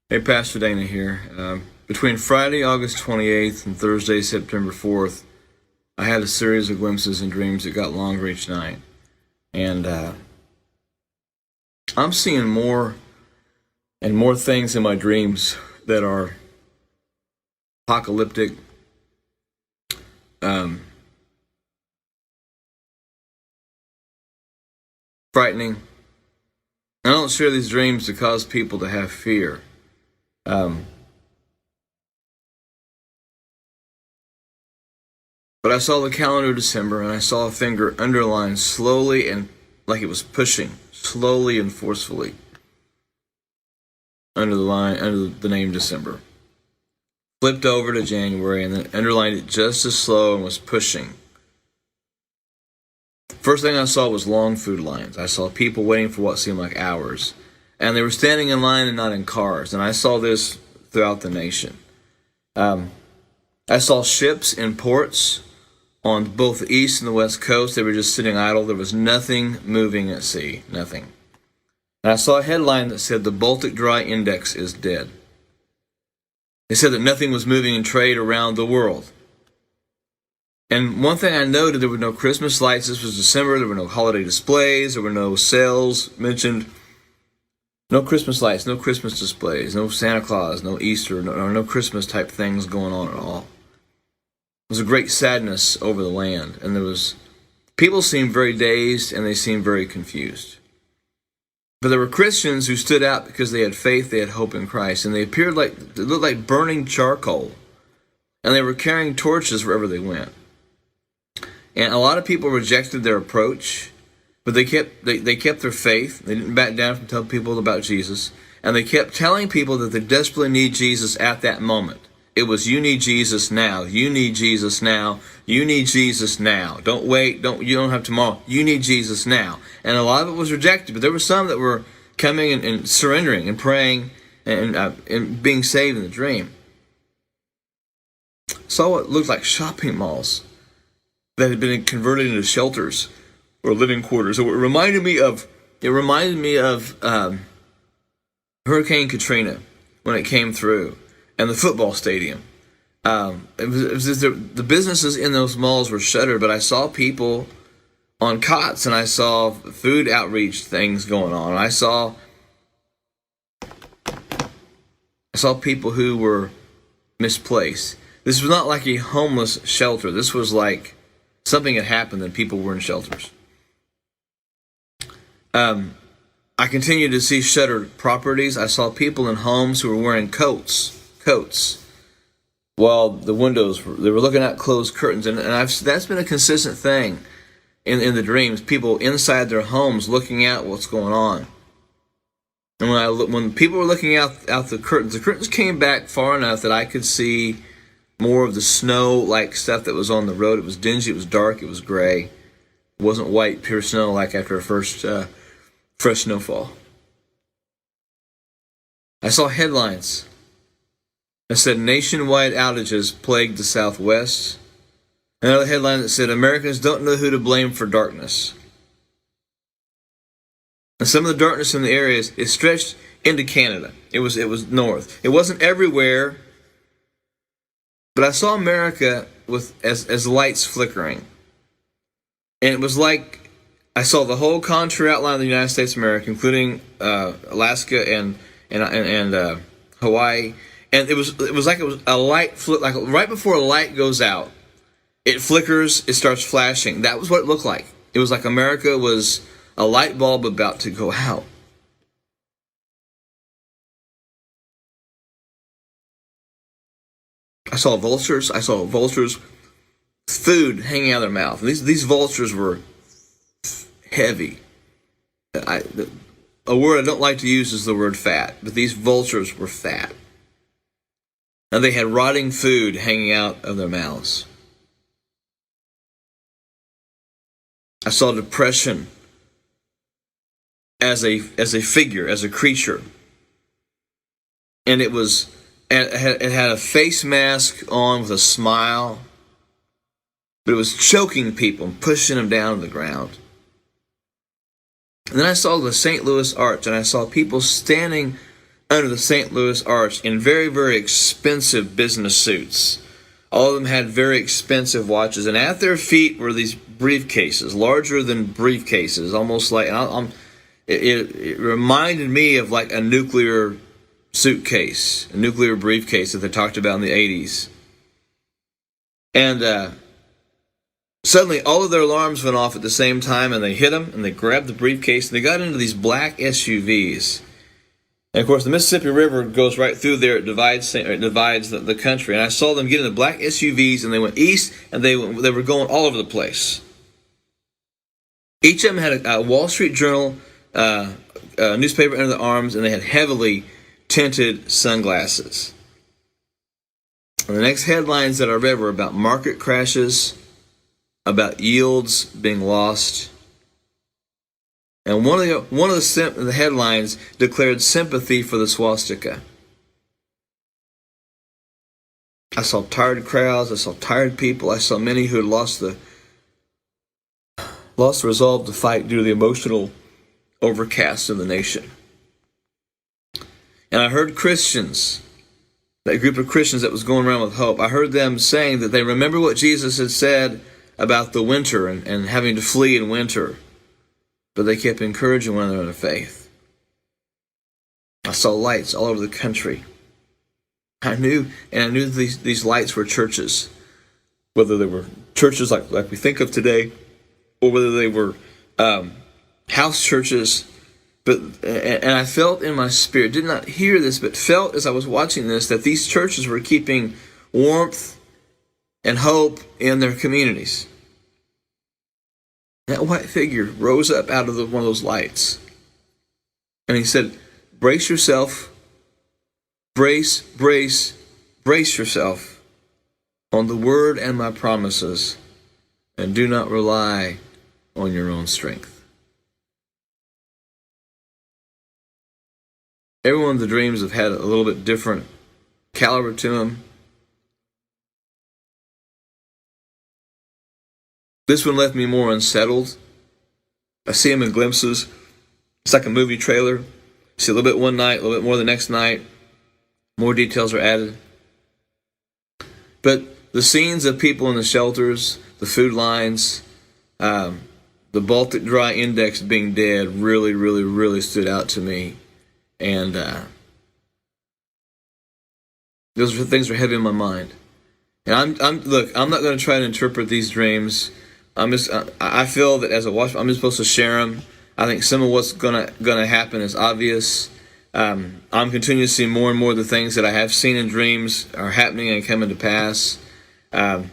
Hey, Pastor Dana here. Between Friday, August 28th and Thursday, September 4th, I had a series of glimpses and dreams that got longer each night. And I'm seeing more and more things in my dreams that are apocalyptic, frightening. I don't share these dreams to cause people to have fear. But I saw the calendar of December, and I saw a finger underlined slowly and like it was pushing, slowly and forcefully, under the name December. Flipped over to January and then underlined it just as slow and was pushing. First thing I saw was long food lines. I saw people waiting for what seemed like hours. And they were standing in line and not in cars. And I saw this throughout the nation. I saw ships in ports on both the east and the west coast. They were just sitting idle. There was nothing moving at sea. Nothing. And I saw a headline that said the Baltic Dry Index is dead. They said that nothing was moving in trade around the world. And one thing I noted, there were no Christmas lights. This was December. There were no holiday displays. There were no sales mentioned. No Christmas lights, no Christmas displays, no Santa Claus, no Easter, no Christmas type things going on at all. There was a great sadness over the land. And people seemed very dazed and they seemed very confused. But there were Christians who stood out because they had faith, they had hope in Christ. And they looked like burning charcoal. And they were carrying torches wherever they went. And a lot of people rejected their approach, but they kept their faith. They didn't back down from telling people about Jesus. And they kept telling people that they desperately need Jesus at that moment. It was, you need Jesus now. You need Jesus now. You need Jesus now. Don't wait. You don't have tomorrow. You need Jesus now. And a lot of it was rejected, but there were some that were coming and surrendering and praying and being saved in the dream. Saw what looked like shopping malls that had been converted into shelters or living quarters. It reminded me of Hurricane Katrina when it came through, and the football stadium. The businesses in those malls were shuttered, but I saw people on cots, and I saw food outreach things going on. I saw people who were misplaced. This was not like a homeless shelter. This was like something had happened and people were in shelters. I continued to see shuttered properties. I saw people in homes who were wearing coats, while the windows they were looking at closed curtains, and that's been a consistent thing in the dreams. People inside their homes looking at what's going on. And when people were looking out the curtains came back far enough that I could see more of the snow-like stuff that was on the road. It was dingy, it was dark, it was gray. It wasn't white, pure snow like after a first fresh snowfall. I saw headlines that said nationwide outages plagued the Southwest. Another headline that said Americans don't know who to blame for darkness. And some of the darkness in the areas, it stretched into Canada. It was north. It wasn't everywhere. But I saw America as lights flickering. And it was like I saw the whole contour outline of the United States of America, including Alaska and Hawaii. And it was like it was a light flick, like right before a light goes out, it flickers, it starts flashing. That was what it looked like. It was like America was a light bulb about to go out. I saw vultures, food hanging out of their mouth. These vultures were heavy. A word I don't like to use is the word fat, but these vultures were fat. And they had rotting food hanging out of their mouths. I saw depression as a figure, as a creature. And it had a face mask on with a smile, but it was choking people and pushing them down to the ground. And then I saw the St. Louis Arch, and I saw people standing under the St. Louis Arch in very, very expensive business suits. All of them had very expensive watches, and at their feet were these briefcases, larger than briefcases, almost like, it reminded me of like a nuclear suitcase, a nuclear briefcase that they talked about in the 80s. And suddenly all of their alarms went off at the same time, and they hit them, and they grabbed the briefcase, and they got into these black SUVs. And of course, the Mississippi River goes right through there. It divides the country. And I saw them get in the black SUVs, and they went east, and they were going all over the place. Each of them had a Wall Street Journal newspaper under the arms, and they had heavily tinted sunglasses. And the next headlines that I read were about market crashes, about yields being lost. And one of the headlines declared sympathy for the swastika. I saw tired crowds. I saw tired people. I saw many who had lost the resolve to fight due to the emotional overcast of the nation. And I heard Christians, that group of Christians that was going around with hope, I heard them saying that they remember what Jesus had said about the winter and having to flee in winter. But they kept encouraging one another in faith. I saw lights all over the country. I knew these lights were churches, whether they were churches like we think of today, or whether they were house churches. And I felt in my spirit, did not hear this, but felt as I was watching this, that these churches were keeping warmth and hope in their communities. That white figure rose up out of one of those lights. And he said, brace yourself, brace yourself on the word and my promises, and do not rely on your own strength. Every one of the dreams have had a little bit different caliber to them. This one left me more unsettled. I see them in glimpses. It's like a movie trailer. See a little bit one night, a little bit more the next night. More details are added. But the scenes of people in the shelters, the food lines, the Baltic Dry Index being dead really stood out to me. And those things are heavy in my mind. And I'm not going to try to interpret these dreams. I feel that as a watchman, I'm just supposed to share them. I think some of what's gonna happen is obvious. I'm continuing to see more and more of the things that I have seen in dreams are happening and coming to pass. I'm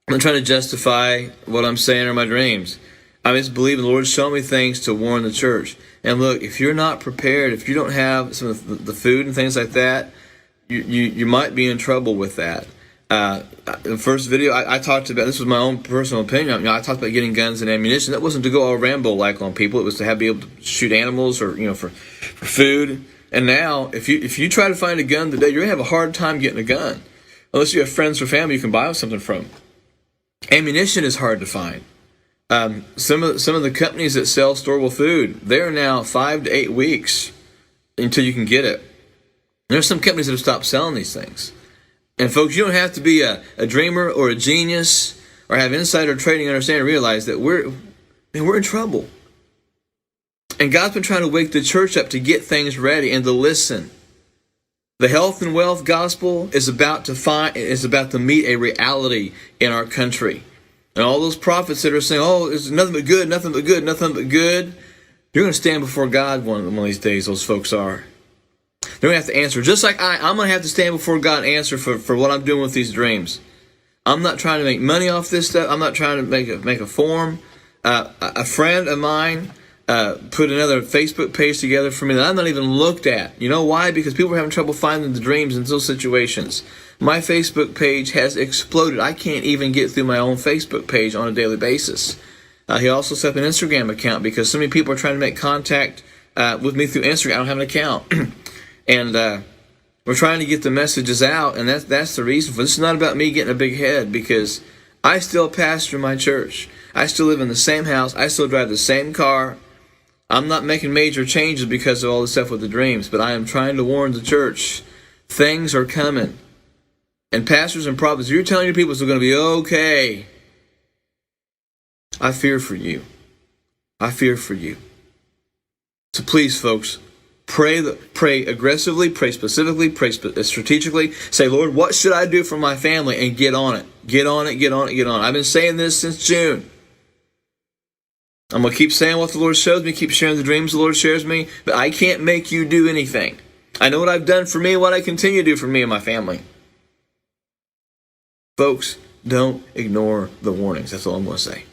not trying to justify what I'm saying or my dreams. I just believe the Lord showing me things to warn the church. And look, if you're not prepared, if you don't have some of the food and things like that, you might be in trouble with that. The first video I talked about, this was my own personal opinion. I talked about getting guns and ammunition. That wasn't to go all Rambo-like on people. It was to be able to shoot animals or for food. And now, if you try to find a gun today, you're gonna have a hard time getting a gun, unless you have friends or family you can buy something from. Ammunition is hard to find. Some of the companies that sell storable food, they're now 5 to 8 weeks until you can get it. There's some companies that have stopped selling these things. And folks, you don't have to be a dreamer or a genius or have insider trading understanding to realize that we're in trouble. And God's been trying to wake the church up to get things ready and to listen. The health and wealth gospel is about to meet a reality in our country. And all those prophets that are saying, oh, it's nothing but good, nothing but good, nothing but good, you're going to stand before God one of these days, those folks are. They're going to have to answer. Just like I'm going to have to stand before God and answer for what I'm doing with these dreams. I'm not trying to make money off this stuff. I'm not trying to make a form. A friend of mine put another Facebook page together for me that I've not even looked at. You know why? Because people are having trouble finding the dreams in those situations. My Facebook page has exploded. I can't even get through my own Facebook page on a daily basis. He also set up an Instagram account because so many people are trying to make contact with me through Instagram. I don't have an account. And we're trying to get the messages out, and that's the reason for this. It's not about me getting a big head, because I still pastor my church. I still live in the same house. I still drive the same car. I'm not making major changes because of all the stuff with the dreams, but I am trying to warn the church. Things are coming. And pastors and prophets, you're telling your people it's going to be okay. I fear for you. I fear for you. So please, folks, pray aggressively, pray specifically, pray strategically. Say, Lord, what should I do for my family? And get on it. Get on it, get on it, get on it. I've been saying this since June. I'm going to keep saying what the Lord shows me, keep sharing the dreams the Lord shares me, but I can't make you do anything. I know what I've done for me and what I continue to do for me and my family. Folks, don't ignore the warnings. That's all I'm going to say.